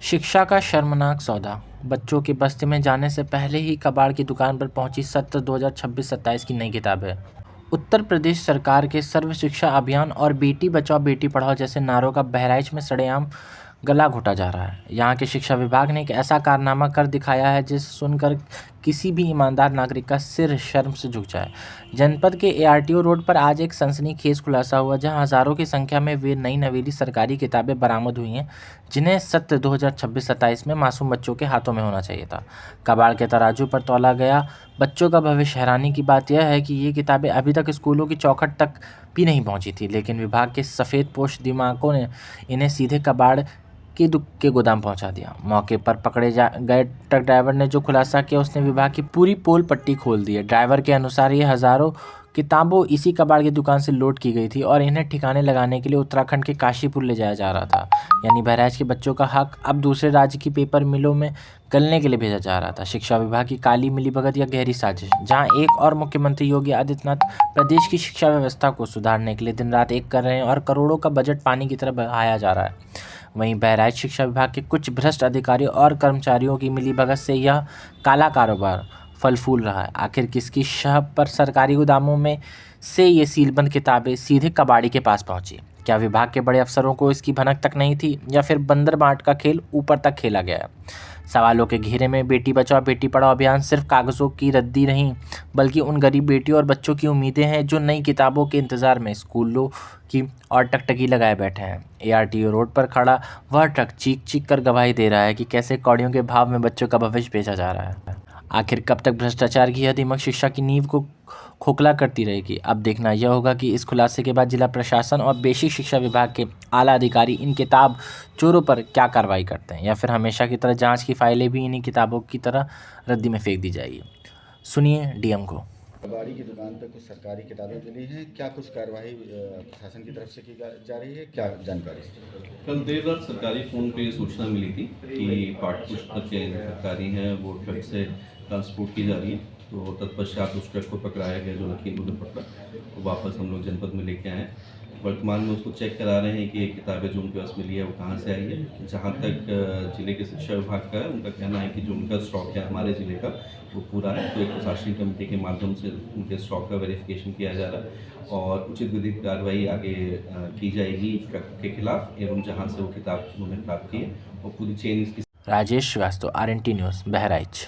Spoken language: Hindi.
शिक्षा का शर्मनाक सौदा, बच्चों की बस्ती में जाने से पहले ही कबाड़ की दुकान पर पहुंची सत्र 2026-27 की नई किताबें। उत्तर प्रदेश सरकार के सर्व शिक्षा अभियान और बेटी बचाओ बेटी पढ़ाओ जैसे नारों का बहराइच में सरेआम गला घोटा जा रहा है। यहाँ के शिक्षा विभाग ने एक ऐसा कारनामा कर दिखाया है जिसे सुनकर किसी भी ईमानदार नागरिक का सिर शर्म से झुक जाए। जनपद के एआरटीओ रोड पर आज एक सनसनीखेज खुलासा हुआ, जहां हजारों की संख्या में वे नई नवेली सरकारी किताबें बरामद हुई हैं, जिन्हें सत्र 2026-27 में मासूम बच्चों के हाथों में होना चाहिए था। कबाड़ के तराजू पर तौला गया बच्चों का भविष्य। हैरानी की बात यह है कि ये किताबें अभी तक स्कूलों की चौखट तक भी नहीं पहुंची थी, लेकिन विभाग के सफ़ेदपोश दिमागों ने इन्हें सीधे कबाड़ के गोदाम पहुंचा दिया। मौके पर पकड़े गए ट्रक ड्राइवर ने जो खुलासा किया, उसने विभाग की पूरी पोल पट्टी खोल दी है। ड्राइवर के अनुसार ये हजारों किताबों इसी कबाड़ की दुकान से लोड की गई थी और इन्हें ठिकाने लगाने के लिए उत्तराखंड के काशीपुर ले जाया जा रहा था। यानी बहराइच के बच्चों का हक अब दूसरे राज्य की पेपर मिलों में गलने के लिए भेजा जा रहा था। शिक्षा विभाग की काली मिलीभगत या गहरी साजिश, जहां एक और मुख्यमंत्री योगी आदित्यनाथ प्रदेश की शिक्षा व्यवस्था को सुधारने के लिए दिन रात एक कर रहे हैं और करोड़ों का बजट पानी की तरह बहाया जा रहा है, वहीं बहराइच शिक्षा विभाग के कुछ भ्रष्ट अधिकारियों और कर्मचारियों की मिलीभगत से यह काला कारोबार फल फूल रहा है। आखिर किसकी शह पर सरकारी गोदामों में से ये सीलबंद किताबें सीधे कबाड़ी के पास पहुंची? क्या विभाग के बड़े अफसरों को इसकी भनक तक नहीं थी, या फिर बंदर बांट का खेल ऊपर तक खेला गया है? सवालों के घेरे में बेटी बचाओ बेटी पढ़ाओ अभियान सिर्फ कागजों की रद्दी नहीं, बल्कि उन गरीब बेटियों और बच्चों की उम्मीदें हैं जो नई किताबों के इंतजार में स्कूलों की और टकटकी लगाए बैठे हैं। एआरटीओ रोड पर खड़ा वह ट्रक चीख चीख कर गवाही दे रहा है कि कैसे कौड़ियों के भाव में बच्चों का भविष्य बेचा जा रहा है। आखिर कब तक भ्रष्टाचार की यह दीमक शिक्षा की नींव को खोखला करती रहेगी? अब देखना यह होगा कि इस खुलासे के बाद जिला प्रशासन और बेसिक शिक्षा विभाग के आला अधिकारी इन किताब चोरों पर क्या कार्रवाई करते हैं, या फिर हमेशा की तरह जांच की फाइलें भी इन्हीं किताबों की तरह रद्दी में फेंक दी जाएगी। सुनिए डीएम को। कबाड़ी की दुकान पर कुछ सरकारी किताबें मिली हैं, क्या कुछ कार्रवाई प्रशासन की तरफ से की जा रही है, क्या जानकारी? कल देर रात सरकारी फ़ोन पे सूचना मिली थी कि पाठ्य पुस्तक सरकारी हैं वो ट्रक से ट्रांसपोर्ट की जा रही है, तो तत्पश्चात उस ट्रक को पकड़ाया गया जो लखीमपुर में पकड़ा, तो वापस हम लोग जनपद में लेके आए हैं। वर्तमान में उसको चेक करा रहे हैं कि ये किताबें जो उनके पास मिली है वो कहाँ से आई है। जहाँ तक जिले के शिक्षा विभाग का है, उनका कहना है कि जो उनका स्टॉक है हमारे ज़िले का वो पूरा है, तो एक प्रशासनिक कमेटी के माध्यम से उनके स्टॉक का वेरिफिकेशन किया जा रहा है और उचित विधिक कार्रवाई आगे की जाएगी ट्रक के खिलाफ एवं जहाँ से वो किताब उन्होंने प्राप्त की है और पूरी चेन इसकी। Rajesh Srivastava, RNT news, Bahraich.